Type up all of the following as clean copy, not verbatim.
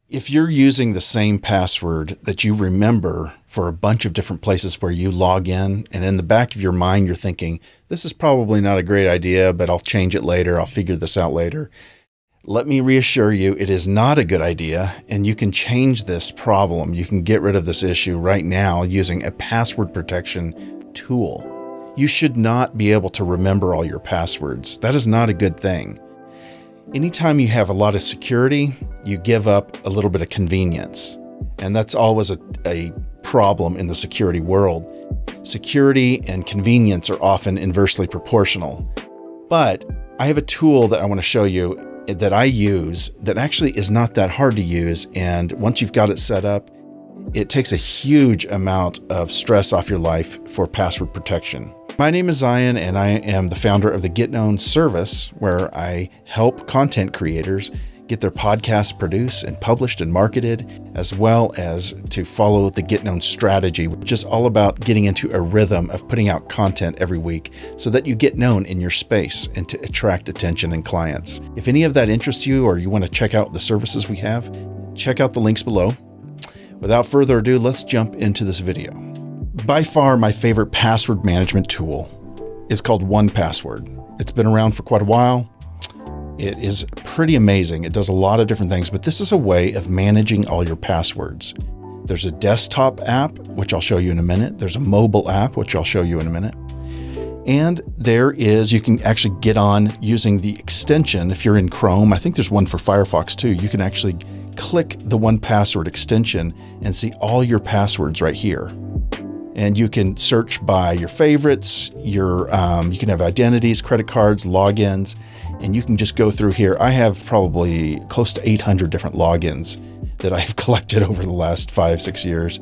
If you're using the same password that you remember for a bunch of different places where you log in, and in the back of your mind, you're thinking, this is probably not a great idea, but I'll change it later. I'll figure this out later. Let me reassure you, it is not a good idea, and you can change this problem. You can get rid of this issue right now using a password protection tool. You should not be able to remember all your passwords. That is not a good thing. Anytime you have a lot of security, you give up a little bit of convenience. And that's always a problem in the security world. Security and convenience are often inversely proportional. But I have a tool that I want to show you that I use that actually is not that hard to use. And once you've got it set up, it takes a huge amount of stress off your life for password protection. My name is Zion, and I am the founder of the Get Known service, where I help content creators get their podcasts produced and published and marketed, as well as to follow the Get Known strategy, which is all about getting into a rhythm of putting out content every week so that you get known in your space and to attract attention and clients. If any of that interests you, or you want to check out the services we have, check out the links below. Without further ado, let's jump into this video. By far, my favorite password management tool is called 1Password. It's been around for quite a while. It is pretty amazing. It does a lot of different things, but this is a way of managing all your passwords. There's a desktop app, which I'll show you in a minute. There's a mobile app, which I'll show you in a minute. And you can actually get on using the extension. If you're in Chrome, I think there's one for Firefox too. You can actually click the 1Password extension and see all your passwords right here. And you can search by your favorites, you can have identities, credit cards, logins, and you can just go through here. I have probably close to 800 different logins that I have collected over the last 5-6 years.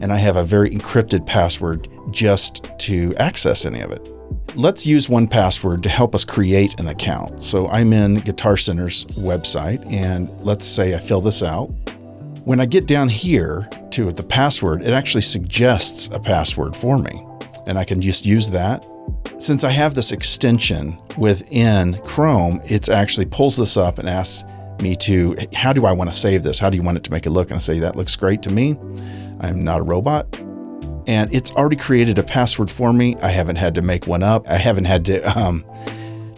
And I have a very encrypted password just to access any of it. Let's use 1Password to help us create an account. So I'm in Guitar Center's website, and let's say I fill this out. When I get down here to the password, it actually suggests a password for me, and I can just use that. Since I have this extension within Chrome, it actually pulls this up and asks me how do I want to save this? How do you want it to make it look? And I say, that looks great to me. I'm not a robot. And it's already created a password for me. I haven't had to make one up. I haven't had to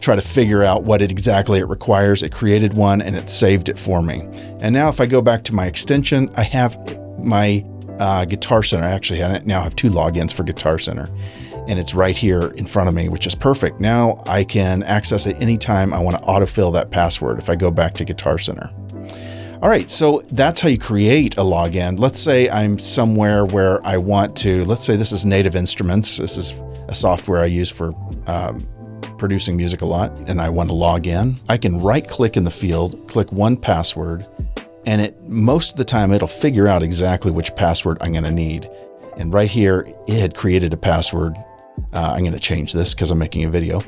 try to figure out what exactly it requires. It created one and it saved it for me. And now if I go back to my extension, I have my Guitar Center. Actually, I now have 2 logins for Guitar Center, and it's right here in front of me, which is perfect. Now I can access it anytime I want to autofill that password if I go back to Guitar Center. All right, so that's how you create a login. Let's say I'm somewhere where I want to, let's say this is Native Instruments. This is a software I use for producing music a lot, and I want to log in. I can right-click in the field, click 1Password, and most of the time it'll figure out exactly which password I'm going to need. And right here, it had created a password. I'm going to change this because I'm making a video.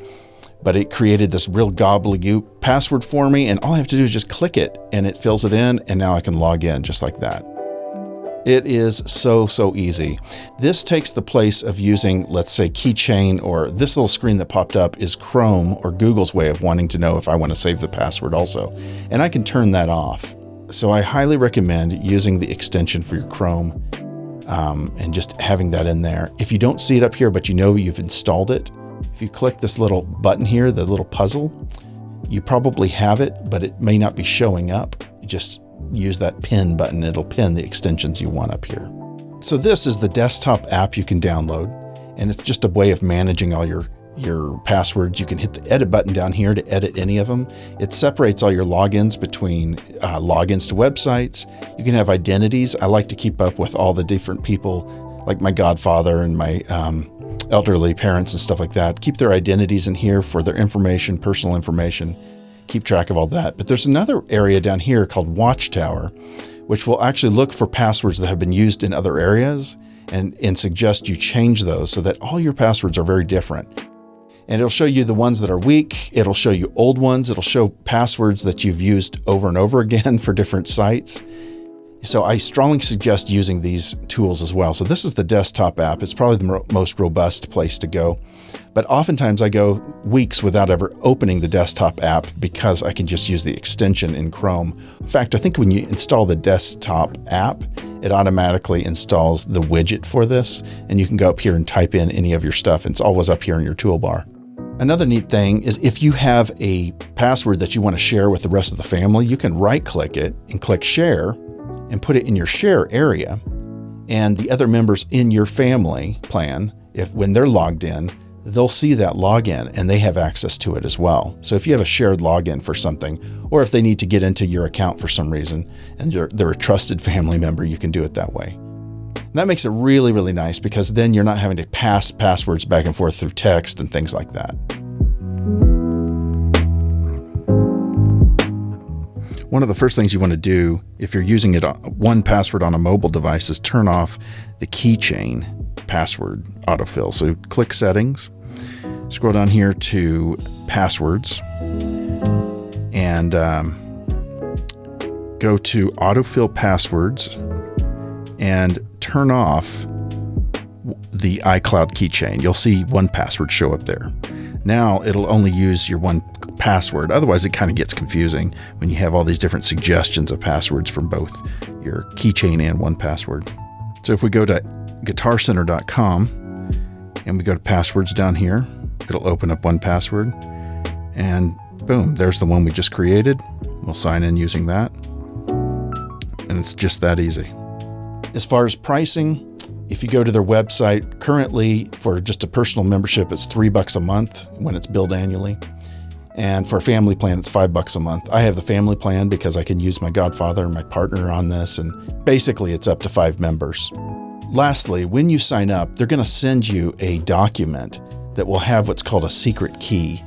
But it created this real gobbledygook password for me, and all I have to do is just click it, and it fills it in, and now I can log in just like that. It is so easy. This takes the place of using, let's say, Keychain, or this little screen that popped up is Chrome or Google's way of wanting to know if I want to save the password also. And I can turn that off. So I highly recommend using the extension for your Chrome and just having that in there. If you don't see it up here, but you know you've installed it, if you click this little button here, the little puzzle, you probably have it, but it may not be showing up. You just use that pin button. It'll pin the extensions you want up here. So this is the desktop app you can download, and it's just a way of managing all your passwords. You can hit the edit button down here to edit any of them. It separates all your logins between logins to websites. You can have identities. I like to keep up with all the different people, like my godfather and my elderly parents and stuff like that. Keep their identities in here for their information, personal information. Keep track of all that. But there's another area down here called Watchtower, which will actually look for passwords that have been used in other areas and suggest you change those so that all your passwords are very different. And it'll show you the ones that are weak. It'll show you old ones. It'll show passwords that you've used over and over again for different sites. So I strongly suggest using these tools as well. So this is the desktop app. It's probably the most robust place to go. But oftentimes I go weeks without ever opening the desktop app because I can just use the extension in Chrome. In fact, I think when you install the desktop app, it automatically installs the widget for this, and you can go up here and type in any of your stuff. It's always up here in your toolbar. Another neat thing is if you have a password that you want to share with the rest of the family, you can right-click it and click Share and put it in your share area. And the other members in your family plan, when they're logged in, they'll see that login and they have access to it as well. So if you have a shared login for something, or if they need to get into your account for some reason and they're a trusted family member, you can do it that way. And that makes it really, really nice because then you're not having to pass passwords back and forth through text and things like that. One of the first things you want to do if you're using it 1Password on a mobile device is turn off the keychain password autofill. So click Settings, scroll down here to Passwords, and go to Autofill Passwords and turn off the iCloud keychain. You'll see 1Password show up there. Now it'll only use your 1Password. Otherwise, it kind of gets confusing when you have all these different suggestions of passwords from both your keychain and 1Password. So if we go to guitarcenter.com and we go to passwords down here, it'll open up 1Password, and boom, there's the one we just created. We'll sign in using that, and it's just that easy. As far as pricing, if you go to their website, currently for just a personal membership, it's $3 a month when it's billed annually. And for a family plan, it's $5 a month. I have the family plan because I can use my godfather and my partner on this, and basically it's up to 5 members. Lastly, when you sign up, they're going to send you a document that will have what's called a secret key.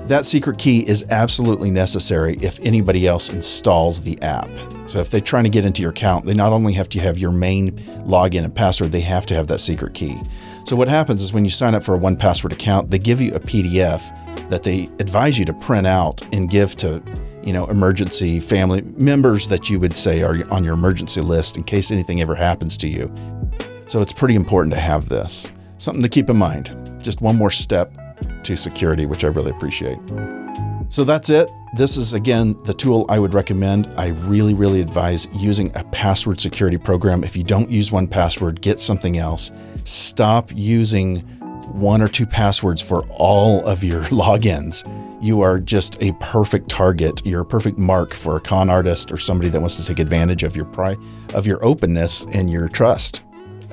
That secret key is absolutely necessary if anybody else installs the app. So if they're trying to get into your account, they not only have to have your main login and password, they have to have that secret key. So what happens is when you sign up for a 1Password account, they give you a PDF that they advise you to print out and give to, emergency family members that you would say are on your emergency list in case anything ever happens to you. So it's pretty important to have this. Something to keep in mind. Just one more step to security, which I really appreciate. So that's it. This is, again, the tool I would recommend. I really, really advise using a password security program. If you don't use 1Password, get something else. Stop using 1 or 2 passwords for all of your logins. You are just a perfect target. You're a perfect mark for a con artist or somebody that wants to take advantage of your openness and your trust.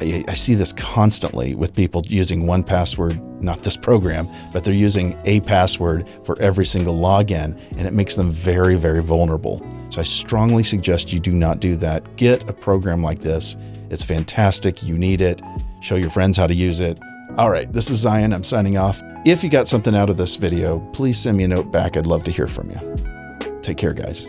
I see this constantly with people using 1Password, not this program, but they're using a password for every single login, and it makes them very, very vulnerable. So I strongly suggest you do not do that. Get a program like this. It's fantastic. You need it. Show your friends how to use it. All right, this is Zion. I'm signing off. If you got something out of this video, please send me a note back. I'd love to hear from you. Take care, guys.